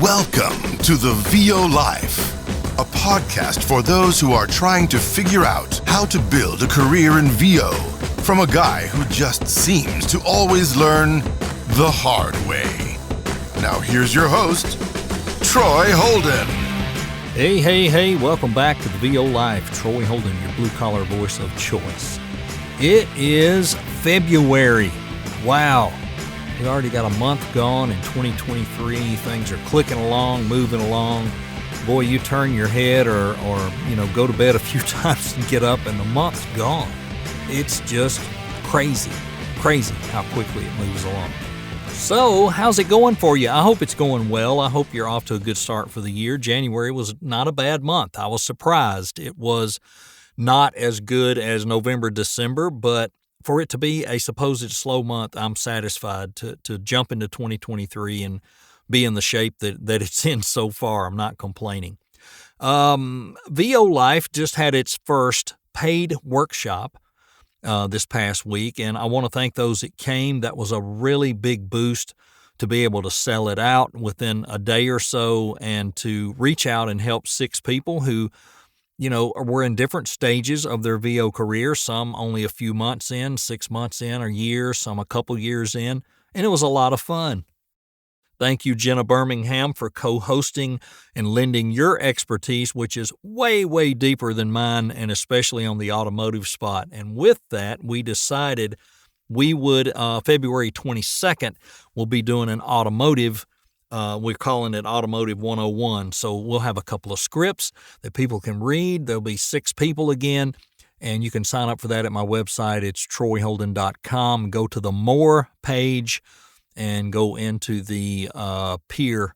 Welcome to the VO Life, a podcast for those who are trying to figure out how to build a career in VO from a guy who just seems to always learn the hard way. Now here's your host, Troy Holden. Hey, welcome back to the VO Life. Troy Holden, your blue-collar voice of choice. It is February. Wow. We already got a month gone in 2023. Things are clicking along, moving along. Boy, you turn your head or go to bed a few times and get up and the month's gone. It's just crazy how quickly it moves along. So, how's it going for you? I hope it's going well. I hope you're off to a good start for the year. January was not a bad month. I was surprised. It was not as good as November, December, but for it to be a supposed slow month, I'm satisfied to jump into 2023 and be in the shape that it's in so far. I'm not complaining. VO Life just had its first paid workshop this past week, and I want to thank those that came. That was a really big boost to be able to sell it out within a day or so and to reach out and help 6 people who were in different stages of their VO career, some only a few months in, 6 months in, or years, some a couple years in, and it was a lot of fun. Thank you, Jenna Birmingham, for co-hosting and lending your expertise, which is way, way deeper than mine, and especially on the automotive spot. And with that, we decided we would, February 22nd, we'll be doing an automotive. We're calling it Automotive 101. So we'll have a couple of scripts that people can read. There'll be 6 people again, and you can sign up for that at my website. It's troyholden.com. Go to the More page and go into the peer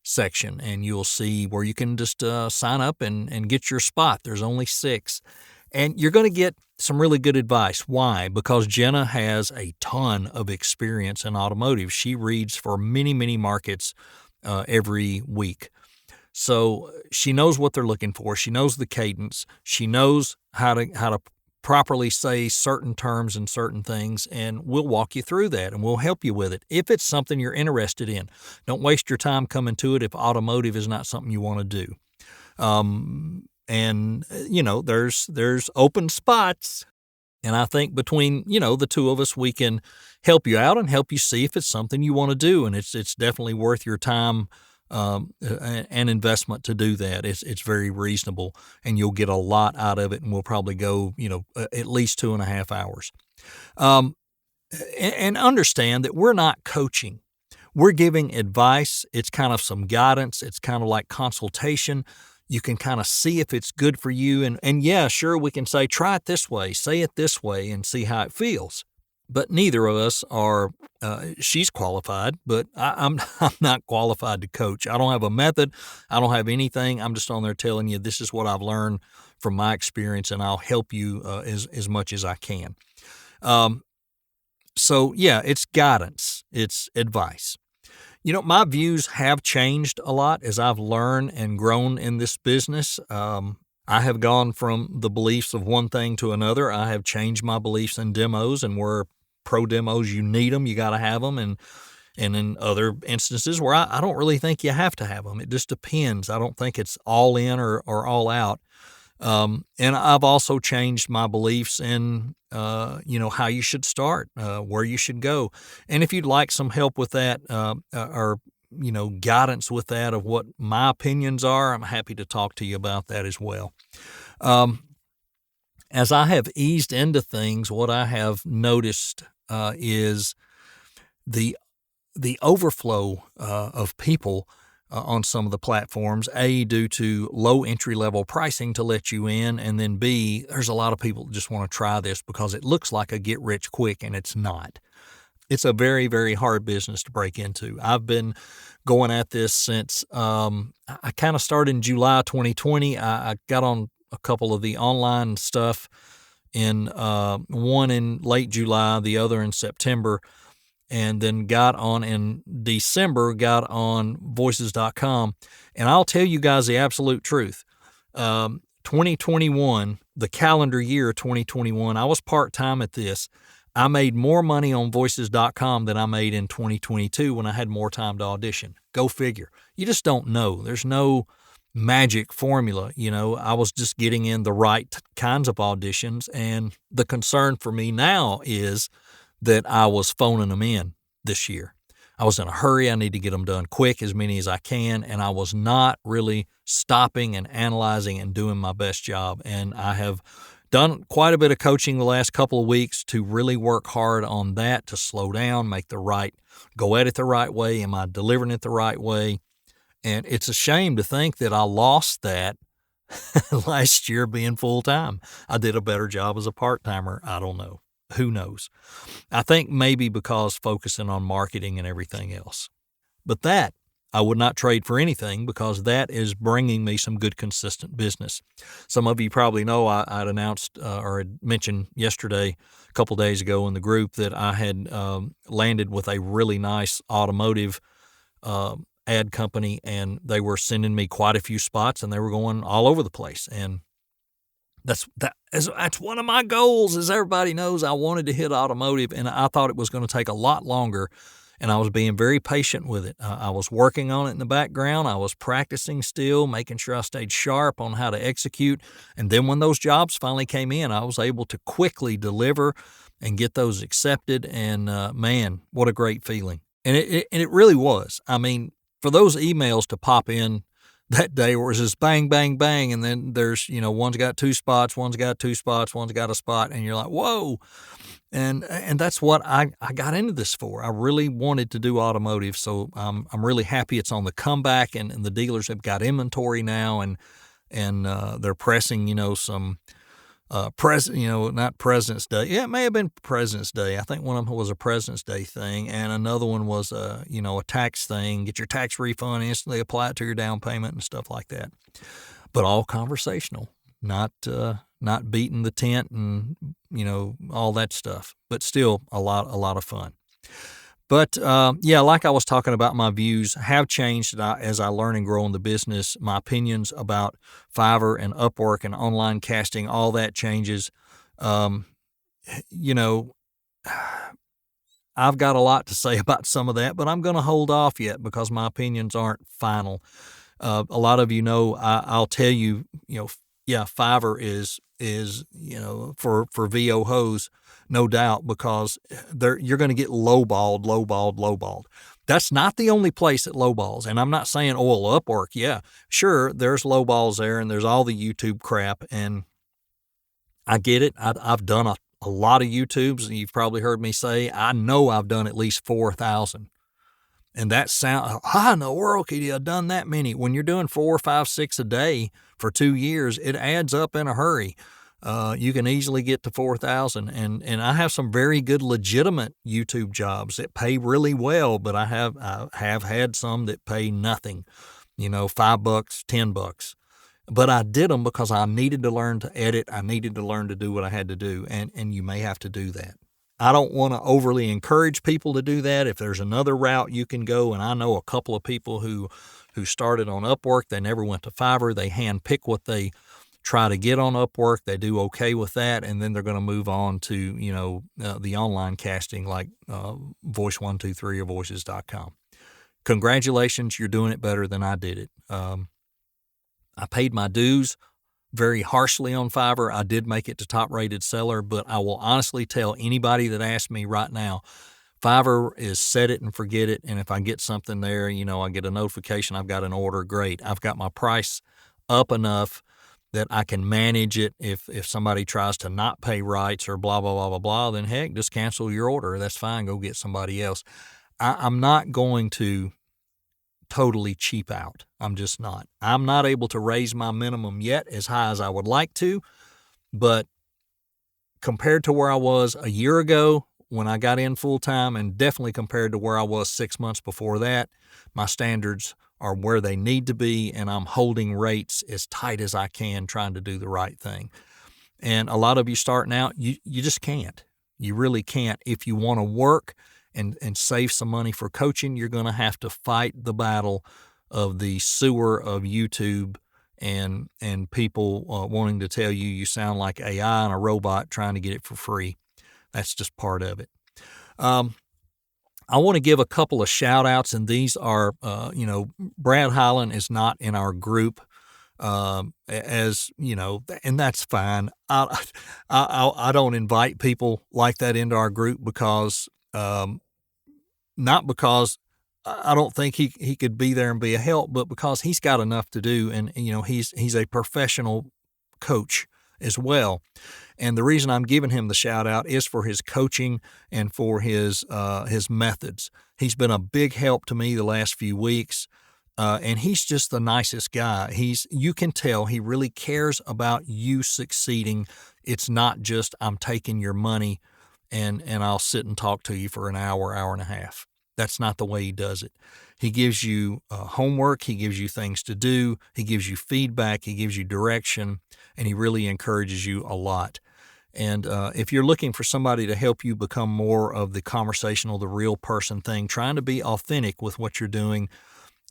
section, and you'll see where you can just sign up and get your spot. There's only 6. And you're going to get some really good advice. Why? Because Jenna has a ton of experience in automotive. She reads for many, many markets every week. So she knows what they're looking for. She knows the cadence. She knows how to properly say certain terms and certain things, and we'll walk you through that, and we'll help you with it if it's something you're interested in. Don't waste your time coming to it if automotive is not something you want to do. And there's open spots. And I think between, the two of us, we can help you out and help you see if it's something you want to do. And it's definitely worth your time and investment to do that. It's very reasonable, and you'll get a lot out of it. And we'll probably go, at least 2.5 hours. And understand that we're not coaching. We're giving advice. It's kind of some guidance. It's kind of like consultation. You can kind of see if it's good for you. And yeah, sure, we can say, try it this way, say it this way, and see how it feels. But neither of us are, she's qualified, but I'm not qualified to coach. I don't have a method. I don't have anything. I'm just on there telling you this is what I've learned from my experience, and I'll help you as much as I can. So yeah, it's guidance. It's advice. My views have changed a lot as I've learned and grown in this business. I have gone from the beliefs of one thing to another. I have changed my beliefs in demos, and where pro demos, you need them, you got to have them. And in other instances where I don't really think you have to have them. It just depends. I don't think it's all in or all out. And I've also changed my beliefs in, how you should start, where you should go. And if you'd like some help with that, or guidance with that of what my opinions are, I'm happy to talk to you about that as well. As I have eased into things, what I have noticed is the overflow of people on some of the platforms, A, due to low entry-level pricing to let you in, and then B, there's a lot of people that just want to try this because it looks like a get-rich-quick, and it's not. It's a very, very hard business to break into. I've been going at this since I kind of started in July 2020. I got on a couple of the online stuff in one in late July, the other in September, and then got on in December, got on voices.com. And I'll tell you guys the absolute truth. 2021, the calendar year 2021, I was part-time at this. I made more money on voices.com than I made in 2022 when I had more time to audition. Go figure. You just don't know. There's no magic formula. I was just getting in the right kinds of auditions. And the concern for me now is that I was phoning them in this year. I was in a hurry. I need to get them done quick, as many as I can. And I was not really stopping and analyzing and doing my best job. And I have done quite a bit of coaching the last couple of weeks to really work hard on that, to slow down, go at it the right way. Am I delivering it the right way? And it's a shame to think that I lost that last year being full time. I did a better job as a part-timer. I don't know. Who knows? I think maybe because focusing on marketing and everything else. But that I would not trade for anything, because that is bringing me some good, consistent business. Some of you probably know I'd announced or had mentioned yesterday, a couple days ago in the group, that I had landed with a really nice automotive ad company, and they were sending me quite a few spots, and they were going all over the place. And that's one of my goals. As everybody knows, I wanted to hit automotive, and I thought it was going to take a lot longer, and I was being very patient with it. I was working on it in the background. I was practicing still, making sure I stayed sharp on how to execute. And then when those jobs finally came in, I was able to quickly deliver and get those accepted. And man, what a great feeling. And it really was. I mean, for those emails to pop in that day where it was just bang, bang, bang, and then there's, one's got 2 spots, one's got 2 spots, one's got a spot, and you're like, whoa. And that's what I got into this for. I really wanted to do automotive, so I'm really happy it's on the comeback, and the dealers have got inventory now, and they're pressing, some not President's Day. Yeah, it may have been President's Day. I think one of them was a President's Day thing, and another one was a tax thing. Get your tax refund, instantly apply it to your down payment and stuff like that. But all conversational, not beating the tent and all that stuff. But still a lot of fun. But like I was talking about, my views have changed as I learn and grow in the business. My opinions about Fiverr and Upwork and online casting, all that changes. I've got a lot to say about some of that, but I'm going to hold off yet because my opinions aren't final. A lot of I'll tell you, Fiverr is for VO hoes, no doubt, because you're going to get lowballed. That's not the only place that lowballs. And I'm not saying Upwork. Yeah, sure, there's lowballs there, and there's all the YouTube crap, and I get it. I've done a lot of YouTubes, and you've probably heard me say, I know I've done at least 4,000. And that how in the world could you have done that many? When you're doing 4, 5, 6 a day for 2 years, it adds up in a hurry. You can easily get to 4,000. And I have some very good legitimate YouTube jobs that pay really well, but I have had some that pay nothing, $5, $10. But I did them because I needed to learn to edit. I needed to learn to do what I had to do. And you may have to do that. I don't want to overly encourage people to do that. If there's another route you can go, and I know a couple of people who started on Upwork, they never went to Fiverr. They handpick what they try to get on Upwork. They do okay with that, and then they're going to move on to the online casting like Voice123 or Voices.com. Congratulations, you're doing it better than I did it. I paid my dues very harshly on Fiverr. I did make it to top rated seller, but I will honestly tell anybody that asks me right now, Fiverr is set it and forget it. And if I get something there, I get a notification, I've got an order, great. I've got my price up enough that I can manage it. If somebody tries to not pay rights or blah, blah, blah, blah, blah, then heck, just cancel your order. That's fine. Go get somebody else. I'm not going to totally cheap out. I'm just not. I'm not able to raise my minimum yet as high as I would like to, but compared to where I was a year ago when I got in full time, and definitely compared to where I was 6 months before that, my standards are where they need to be, and I'm holding rates as tight as I can, trying to do the right thing. And a lot of you starting out, you just can't. You really can't. If you want to work and save some money for coaching, you're going to have to fight the battle of the sewer of YouTube and people wanting to tell you sound like AI and a robot trying to get it for free. That's just part of it. I want to give a couple of shout outs, and these are, Brad Highland is not in our group, as you know, and that's fine. I don't invite people like that into our group because, not because I don't think he could be there and be a help, but because he's got enough to do, and he's a professional coach as well. And the reason I'm giving him the shout out is for his coaching and for his methods. He's been a big help to me the last few weeks. And he's just the nicest guy. You can tell he really cares about you succeeding. It's not just I'm taking your money and I'll sit and talk to you for an hour and a half. That's not the way he does it. He gives you homework. He gives you things to do. He gives you feedback. He gives you direction, and he really encourages you a lot. And if you're looking for somebody to help you become more of the conversational, the real person thing, trying to be authentic with what you're doing,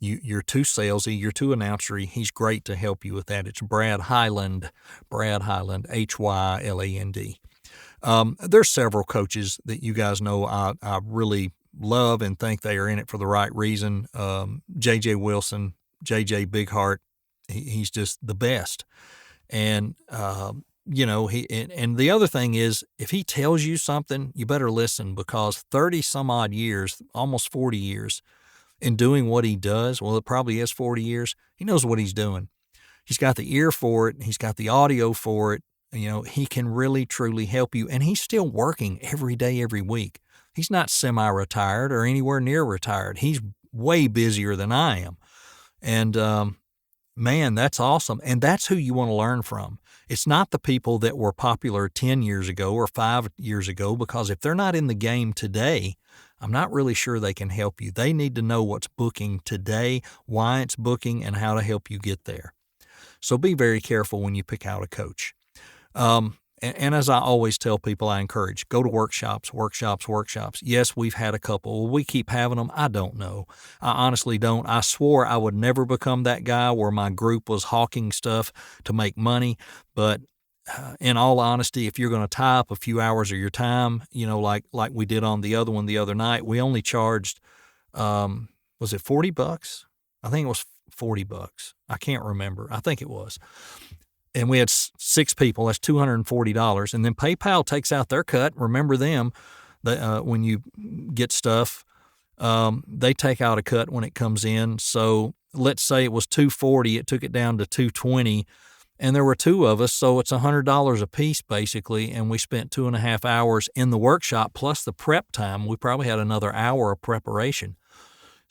you're too salesy, you're too announcery, he's great to help you with that. It's Brad Highland, Hyland. There's several coaches that you guys know I really love and think they are in it for the right reason. J.J. Wilson, J.J. Bigheart, he's just the best. And, and the other thing is, if he tells you something, you better listen, because 30 some odd years, almost 40 years in doing what he does, well, it probably is 40 years, he knows what he's doing. He's got the ear for it. He's got the audio for it. He can really, truly help you. And he's still working every day, every week. He's not semi-retired or anywhere near retired. He's way busier than I am. And, man, that's awesome. And that's who you want to learn from. It's not the people that were popular 10 years ago or 5 years ago, because if they're not in the game today, I'm not really sure they can help you. They need to know what's booking today, why it's booking, and how to help you get there. So be very careful when you pick out a coach. And as I always tell people, I encourage, go to workshops. Yes, we've had a couple. Will we keep having them? I don't know. I honestly don't. I swore I would never become that guy where my group was hawking stuff to make money. But in all honesty, if you're going to tie up a few hours of your time, like we did on the other one the other night, we only charged, was it $40? I think it was $40. I can't remember. I think it was. And we had 6 people. That's $240. And then PayPal takes out their cut. Remember them. When you get stuff, they take out a cut when it comes in. So let's say it was $240. It took it down to $220. And there were 2 of us, so it's $100 a piece basically. And we spent 2.5 hours in the workshop plus the prep time. We probably had another hour of preparation.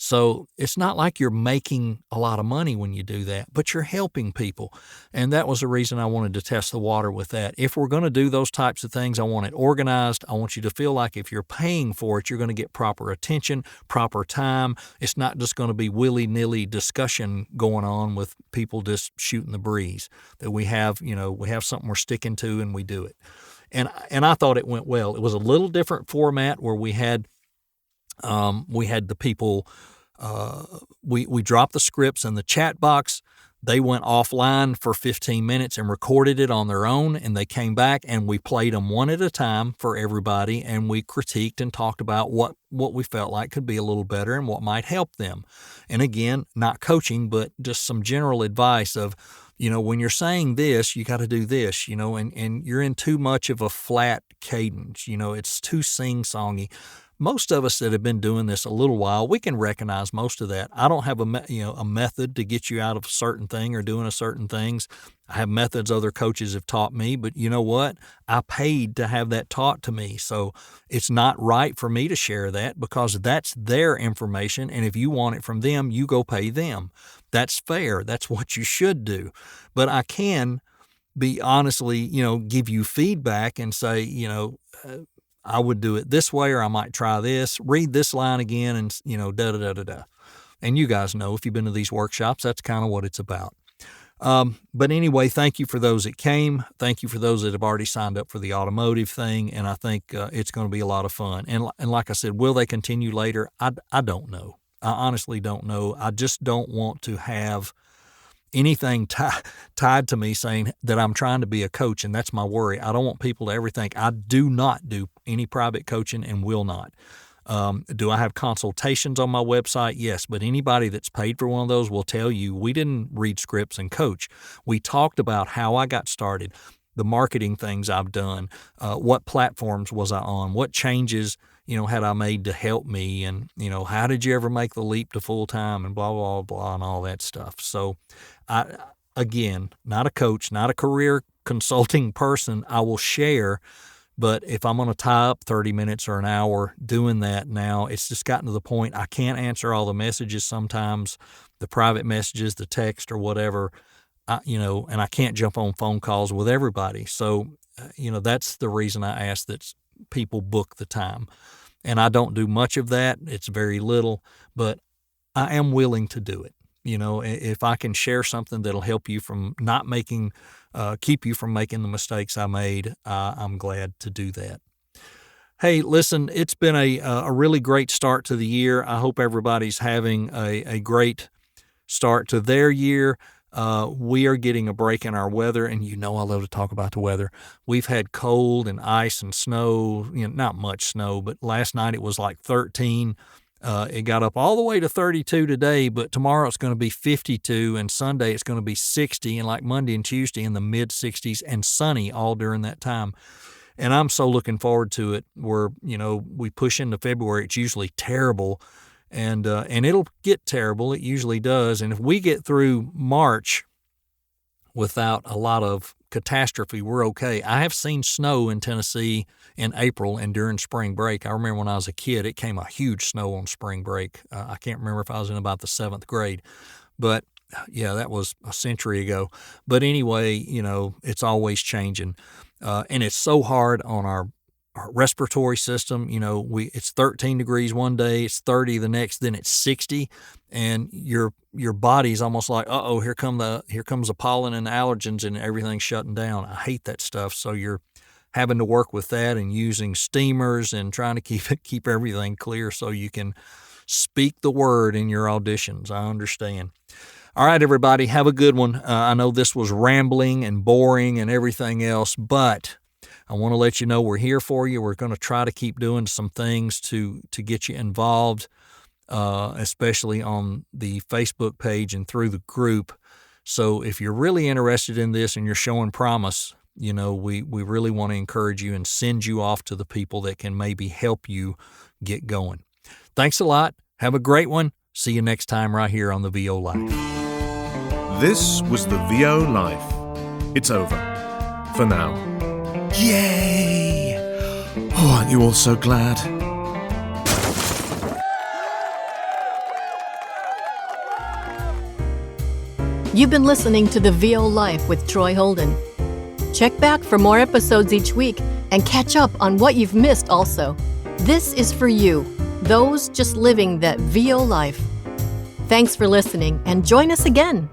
So it's not like you're making a lot of money when you do that, but you're helping people. And that was the reason I wanted to test the water with that. If we're going to do those types of things, I want it organized. I want you to feel like if you're paying for it, you're going to get proper attention, proper time. It's not just going to be willy-nilly discussion going on with people just shooting the breeze. That we have something we're sticking to and we do it. And I thought it went well. It was a little different format where we had the people, we dropped the scripts in the chat box. They went offline for 15 minutes and recorded it on their own, and they came back and we played them one at a time for everybody, and we critiqued and talked about what we felt like could be a little better and what might help them. And again, not coaching, but just some general advice of, when you're saying this, you got to do this, and you're in too much of a flat cadence, it's too sing-songy. Most of us that have been doing this a little while, we can recognize most of that. I don't have a method to get you out of a certain thing or doing a certain things. I have methods other coaches have taught me, but you know what? I paid to have that taught to me. So it's not right for me to share that because that's their information. And if you want it from them, you go pay them. That's fair. That's what you should do. But I can be honestly, give you feedback and say, I would do it this way, or I might try this, read this line again, and, da-da-da-da-da. And you guys know, if you've been to these workshops, that's kind of what it's about. But anyway, thank you for those that came. Thank you for those that have already signed up for the automotive thing, and I think it's going to be a lot of fun. And like I said, will they continue later? I don't know. I honestly don't know. I just don't want to have anything tied to me saying that I'm trying to be a coach, and that's my worry. I don't want people to ever think I do not do any private coaching and will not. Do I have consultations on my website? Yes, but anybody that's paid for one of those will tell you we didn't read scripts and coach. We talked about how I got started, the marketing things I've done, what platforms was I on, what changes had I made to help me, and how did you ever make the leap to full time, and blah blah blah and all that stuff. So, again, not a coach, not a career consulting person. I will share. But if I'm going to tie up 30 minutes or an hour doing that now, it's just gotten to the point I can't answer all the messages sometimes, the private messages, the text or whatever, and I can't jump on phone calls with everybody. So, that's the reason I ask that people book the time. And I don't do much of that. It's very little, but I am willing to do it. If I can share something that'll help you from not making, keep you from making the mistakes I made, I'm glad to do that. Hey, listen, it's been a really great start to the year. I hope everybody's having a great start to their year. We are getting a break in our weather, and I love to talk about the weather. We've had cold and ice and snow, not much snow, but last night it was like 13. It got up all the way to 32 today, but tomorrow it's going to be 52, and Sunday it's going to be 60, and like Monday and Tuesday in the mid 60s and sunny all during that time. And I'm so looking forward to it. We push into February, it's usually terrible. And it'll get terrible. It usually does. And if we get through March without a lot of catastrophe, we're okay. I have seen snow in Tennessee in April and during spring break. I remember when I was a kid, it came a huge snow on spring break. I can't remember if I was in about the 7th grade. But, yeah, that was a century ago. But anyway, it's always changing. And it's so hard on our respiratory system. It's 13 degrees one day, it's 30 the next, then it's 60, and your body's almost like, here comes the pollen and the allergens and everything's shutting down. I hate that stuff. So you're having to work with that and using steamers and trying to keep everything clear so you can speak the word in your auditions. I understand. All right, everybody, have a good one. I know this was rambling and boring and everything else, but I want to let you know we're here for you. We're going to try to keep doing some things to get you involved, especially on the Facebook page and through the group. So if you're really interested in this and you're showing promise, we really want to encourage you and send you off to the people that can maybe help you get going. Thanks a lot. Have a great one. See you next time right here on the VO Life. This was the VO Life. It's over. For now. Yay! Oh, aren't you all so glad? You've been listening to The VO Life with Troy Holden. Check back for more episodes each week and catch up on what you've missed also. This is for you, those just living that VO life. Thanks for listening, and join us again.